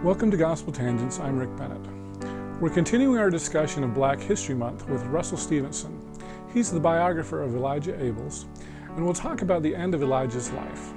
Welcome to Gospel Tangents. I'm Rick Bennett. We're continuing our discussion of Black History Month with Russell Stevenson. He's the biographer of Elijah Abels, and we'll talk about the end of Elijah's life.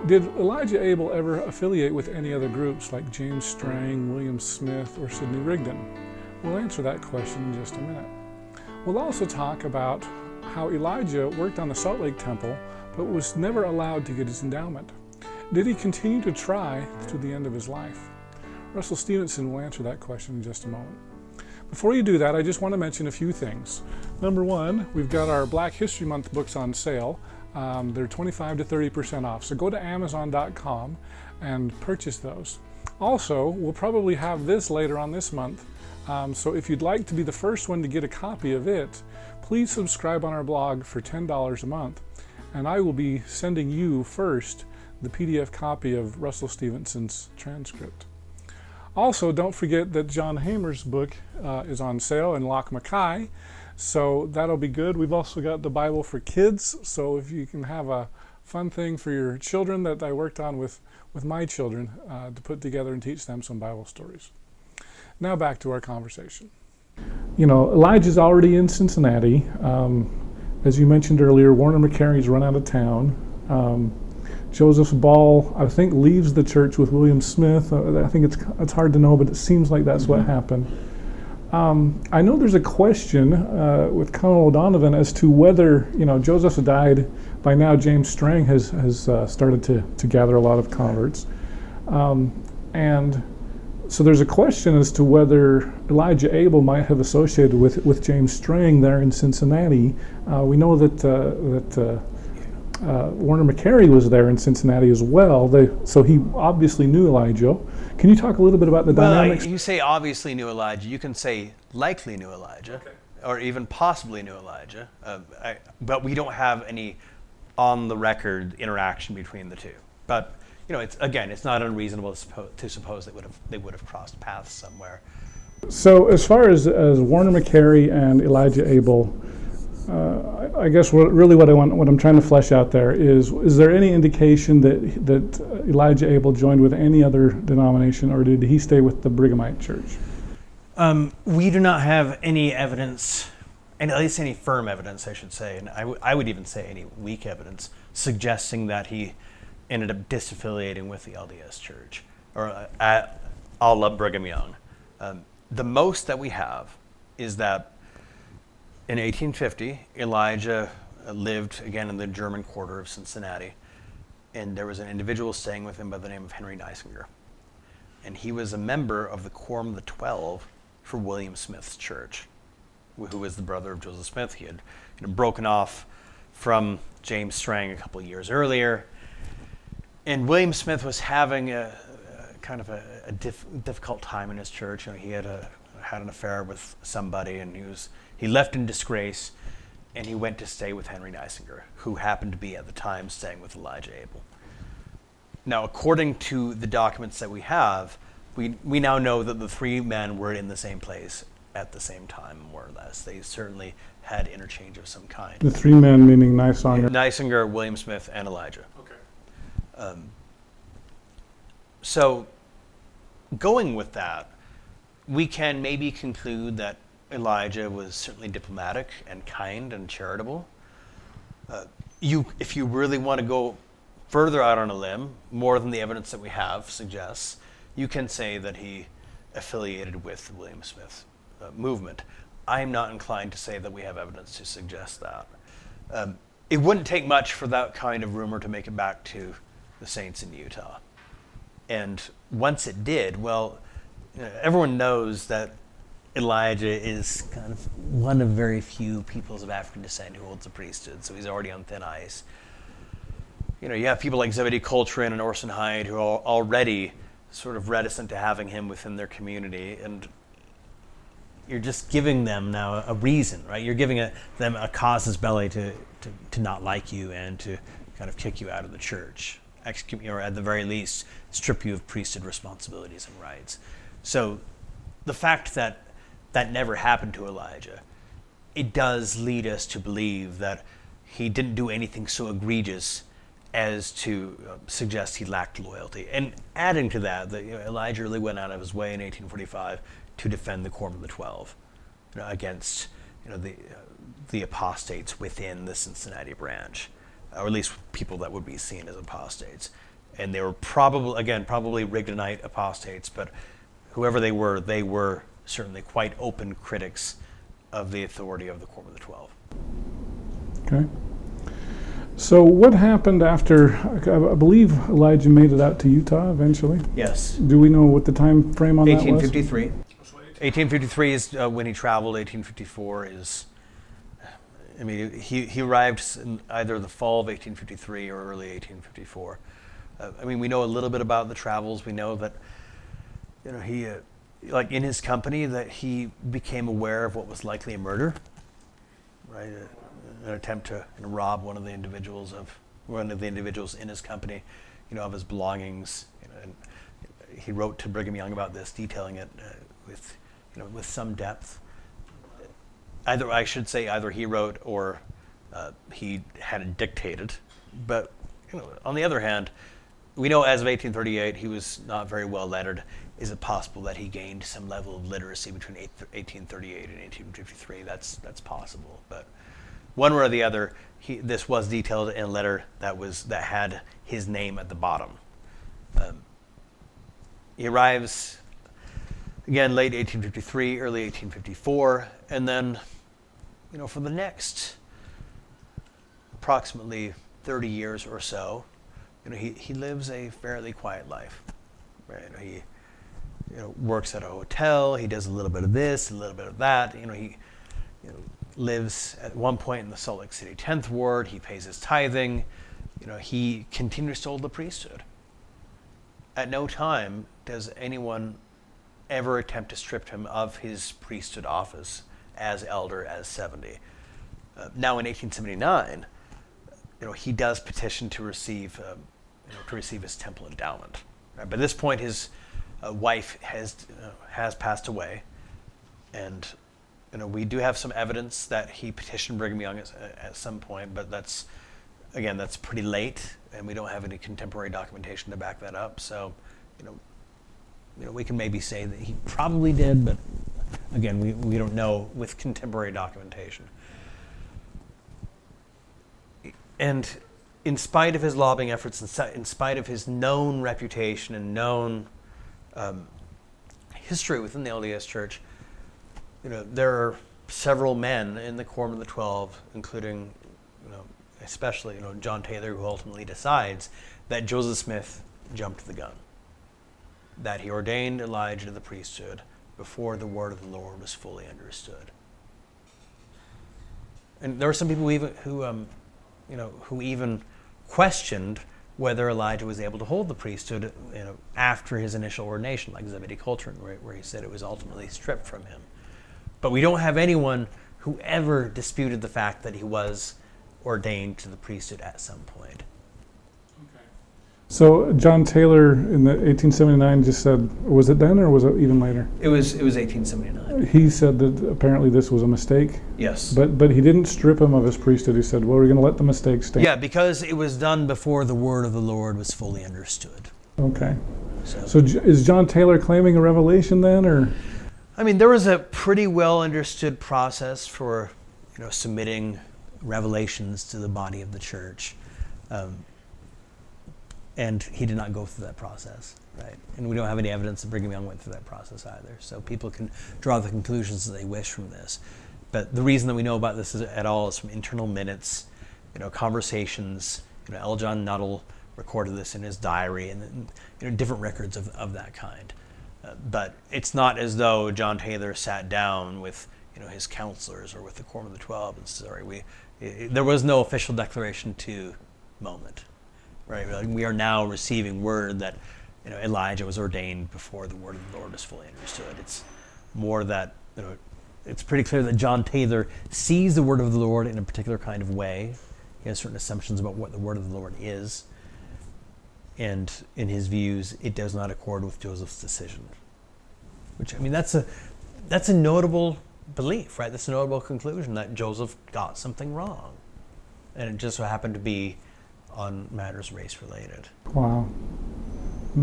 Did Elijah Abel ever affiliate with any other groups like James Strang, William Smith, or Sidney Rigdon? We'll answer that question in just a minute. We'll also talk about how Elijah worked on the Salt Lake Temple, but was never allowed to get his endowment. Did he continue to try to the end of his life? Russell Stevenson will answer that question in just a moment. Before you do that, I just want to mention a few things. Number one, we've got our Black History Month books on sale. They're 25 to 30% off, so go to Amazon.com and purchase those. Also, we'll probably have this later on this month, so if you'd like to be the first one to get a copy of it, please subscribe on our blog for $10 a month, and I will be sending you first the PDF copy of Russell Stevenson's transcript. Also, don't forget that John Hamer's book is on sale in Loch Mackay, so that'll be good. We've also got the Bible for Kids, so if you can have a fun thing for your children that I worked on with my children to put together and teach them some Bible stories. Now back to our conversation. You know, Elijah's already in Cincinnati. As you mentioned earlier, Warner McCary's run out of town. Joseph Ball, I think, leaves the church with William Smith. I think it's hard to know, but it seems like that's what happened. I know there's a question with Colonel O'Donovan as to whether, Joseph died. By now, James Strang has started to gather a lot of converts. And so there's a question as to whether Elijah Abel might have associated with James Strang there in Cincinnati. We know that Warner McCary was there in Cincinnati as well, so he obviously knew Elijah. Can you talk a little bit about the dynamics? You say obviously knew Elijah. You can say likely knew Elijah, okay, or even possibly knew Elijah. But we don't have any on-the-record interaction between the two. But it's not unreasonable to suppose they would have crossed paths somewhere. So as far as Warner McCary and Elijah Abel, I guess what I'm trying to flesh out there is there any indication that Elijah Abel joined with any other denomination, or did he stay with the Brighamite Church? We do not have any evidence, and at least any firm evidence, I should say, and I would even say any weak evidence, suggesting that he ended up disaffiliating with the LDS Church, or a la Brigham Young. The most that we have is that in 1850, Elijah lived again in the German quarter of Cincinnati, and there was an individual staying with him by the name of Henry Neisinger. And he was a member of the Quorum of the 12 for William Smith's church, who was the brother of Joseph Smith. He had broken off from James Strang a couple of years earlier, and William Smith was having a difficult time in his church. He had an affair with somebody, and he left in disgrace, and he went to stay with Henry Neisinger, who happened to be at the time staying with Elijah Abel. Now, according to the documents that we have, we now know that the three men were in the same place at the same time, more or less. They certainly had interchange of some kind. The three men meaning Neisinger, William Smith, and Elijah. Okay. So, going with that, we can maybe conclude that Elijah was certainly diplomatic and kind and charitable. If you really want to go further out on a limb, more than the evidence that we have suggests, you can say that he affiliated with the William Smith movement. I'm not inclined to say that we have evidence to suggest that. It wouldn't take much for that kind of rumor to make it back to the Saints in Utah. And once it did, everyone knows that Elijah is kind of one of very few peoples of African descent who holds the priesthood, so he's already on thin ice. You have people like Zebedee Coltrane and Orson Hyde who are already sort of reticent to having him within their community, and you're just giving them now a reason, right? You're giving them a casus belli to not like you and to kind of kick you out of the church, execute you, or at the very least strip you of priesthood responsibilities and rights. So the fact that never happened to Elijah, it does lead us to believe that he didn't do anything so egregious as to suggest he lacked loyalty. And adding to that, Elijah really went out of his way in 1845 to defend the Quorum of the 12 against the apostates within the Cincinnati branch, or at least people that would be seen as apostates. And they were probably Rigdonite apostates, but whoever they were certainly quite open critics of the authority of the Quorum of the 12. Okay. So what happened after, I believe Elijah made it out to Utah eventually? Yes. Do we know what the time frame on that was? 1853. 1853 is when he traveled. 1854 is, he arrived in either the fall of 1853 or early 1854. We know a little bit about the travels. We know that, he, like in his company, that he became aware of what was likely a murder, right? An attempt to rob one of the individuals in his company, of his belongings. And he wrote to Brigham Young about this, detailing it with some depth. Either he wrote or he had it dictated. But on the other hand, we know as of 1838 he was not very well lettered. Is it possible that he gained some level of literacy between 1838 and 1853? That's possible, but one way or the other, this was detailed in a letter that had his name at the bottom. He arrives again late 1853, early 1854, and then, for the next approximately 30 years or so, he lives a fairly quiet life. Right? He works at a hotel. He does a little bit of this, a little bit of that. He lives at one point in the Salt Lake City 10th Ward. He pays his tithing. He continues to hold the priesthood. At no time does anyone ever attempt to strip him of his priesthood office as elder, as 70. Now in 1879, he does petition to receive his temple endowment. Right? By this point, his wife has passed away, and we do have some evidence that he petitioned Brigham Young at some point, but that's pretty late, and we don't have any contemporary documentation to back that up. So, we can maybe say that he probably did, but again, we don't know with contemporary documentation. And in spite of his lobbying efforts, in spite of his known reputation and known history within the LDS Church, there are several men in the Quorum of the 12, including, especially, John Taylor, who ultimately decides that Joseph Smith jumped the gun, that he ordained Elijah to the priesthood before the word of the Lord was fully understood. And there were some people who even questioned whether Elijah was able to hold the priesthood, after his initial ordination, like Zebedee Coltrane, where he said it was ultimately stripped from him. But we don't have anyone who ever disputed the fact that he was ordained to the priesthood at some point. Okay. So John Taylor in the 1879 just said, was it then or was it even later? It was 1879. He said that apparently this was a mistake. Yes. But he didn't strip him of his priesthood. He said, well, we're going to let the mistake stand. Yeah, because it was done before the word of the Lord was fully understood. Okay. So is John Taylor claiming a revelation then, or? There was a pretty well understood process for, submitting revelations to the body of the church. And he did not go through that process, right? And we don't have any evidence that Brigham Young went through that process either. So people can draw the conclusions that they wish from this. But the reason that we know about this at all is from internal minutes, conversations. L. John Nuttall recorded this in his diary, and different records of that kind. But it's not as though John Taylor sat down with his counselors or with the Quorum of the 12 and said, there was no official declaration to moment. Right, we are now receiving word that Elijah was ordained before the word of the Lord was fully understood. It's more that it's pretty clear that John Taylor sees the word of the Lord in a particular kind of way. He has certain assumptions about what the word of the Lord is, and in his views, it does not accord with Joseph's decision. Which that's a notable belief, right? That's a notable conclusion that Joseph got something wrong, and it just so happened to be on matters race-related. Wow.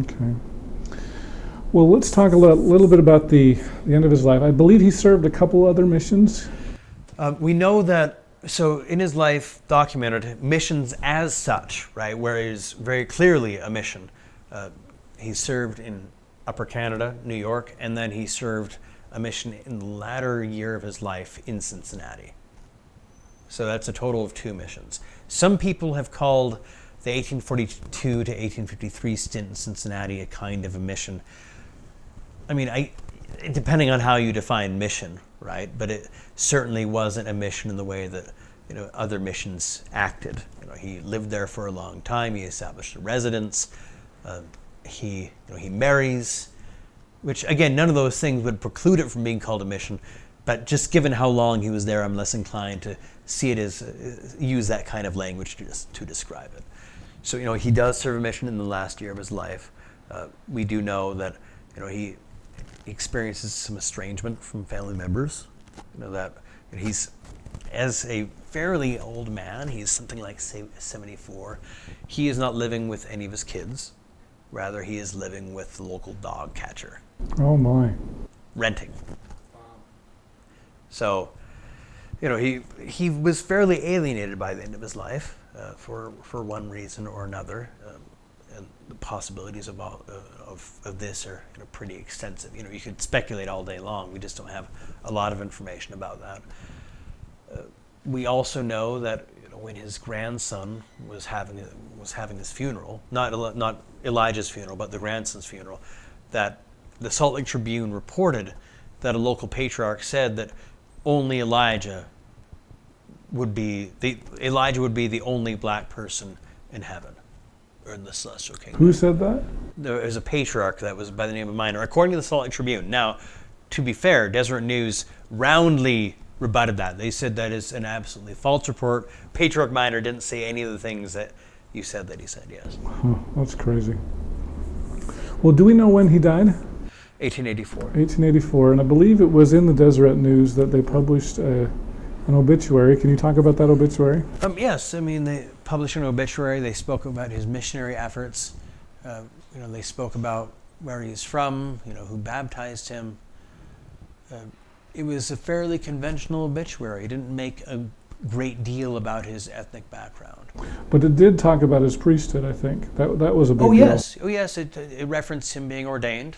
Okay. Well, let's talk a little bit about the end of his life. I believe he served a couple other missions. We know that, so in his life documented, missions as such, right, where it is very clearly a mission. He served in Upper Canada, New York, and then he served a mission in the latter year of his life in Cincinnati. So that's a total of 2 missions. Some people have called the 1842 to 1853 stint in Cincinnati a kind of a mission. I mean, depending on how you define mission, right? But it certainly wasn't a mission in the way that, you know, other missions acted. You know, he lived there for a long time. He established a residence. He marries, which again, none of those things would preclude it from being called a mission. But just given how long he was there, I'm less inclined to see it as use that kind of language to describe it. So, you know, he does serve a mission in the last year of his life. We do know that, you know, he experiences some estrangement from family members. You know, that he's, as a fairly old man, he's something like, say, 74. He is not living with any of his kids. Rather, he is living with the local dog catcher. Oh my. Renting. So, you know, he was fairly alienated by the end of his life for one reason or another. And the possibilities of this are, you know, pretty extensive. You know, you could speculate all day long. We just don't have a lot of information about that. We also know that, you know, when his grandson was having his funeral, not Elijah's funeral, but the grandson's funeral, that the Salt Lake Tribune reported that a local patriarch said that only Elijah would be the only black person in heaven, or in the celestial kingdom. Who said that? There was a patriarch that was by the name of Minor, according to the Salt Lake Tribune. Now, to be fair, Deseret News roundly rebutted that. They said that is an absolutely false report. Patriarch Minor didn't say any of the things that you said that he said, yes. Huh, that's crazy. Well, do we know when he died? 1884. 1884, and I believe it was in the Deseret News that they published an obituary. Can you talk about that obituary? Yes, I mean, they published an obituary. They spoke about his missionary efforts. You know, they spoke about where he's from, you know, who baptized him. It was a fairly conventional obituary. He didn't make a great deal about his ethnic background. But it did talk about his priesthood, I think. That was a big deal. Oh yes, it referenced him being ordained.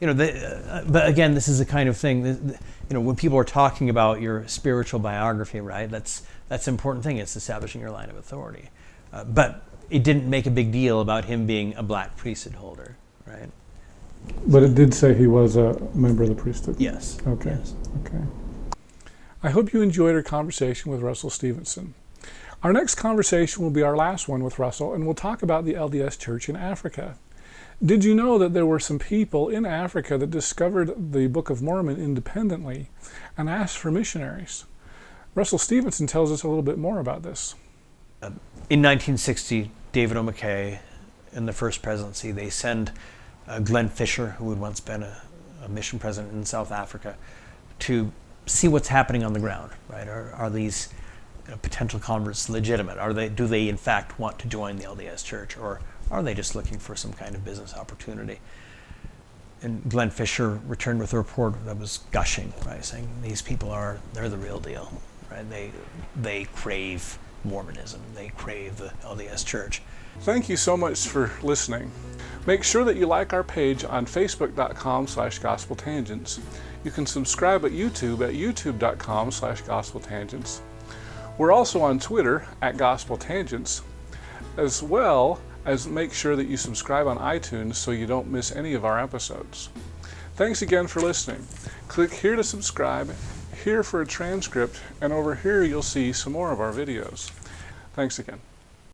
You know, but again, this is the kind of thing that, you know, when people are talking about your spiritual biography, right? That's an important thing. It's establishing your line of authority. But it didn't make a big deal about him being a black priesthood holder, right? But it did say he was a member of the priesthood. Yes. Okay. Yes. Okay. I hope you enjoyed our conversation with Russell Stevenson. Our next conversation will be our last one with Russell, and we'll talk about the LDS Church in Africa. Did you know that there were some people in Africa that discovered the Book of Mormon independently and asked for missionaries? Russell Stevenson tells us a little bit more about this. In 1960, David O. McKay, in the first presidency, they send Glenn Fisher, who had once been a mission president in South Africa, to see what's happening on the ground. Right? Are these, you know, potential converts legitimate? Do they in fact want to join the LDS Church, or are they just looking for some kind of business opportunity? And Glenn Fisher returned with a report that was gushing, right, saying these people they're the real deal, right? They crave Mormonism, they crave the LDS Church. Thank you so much for listening. Make sure that you like our page on facebook.com/gospeltangents. You can subscribe at youtube.com/gospeltangents. We're also on Twitter @gospeltangents, as well as make sure that you subscribe on iTunes so you don't miss any of our episodes. Thanks again for listening. Click here to subscribe, here for a transcript, and over here you'll see some more of our videos. Thanks again.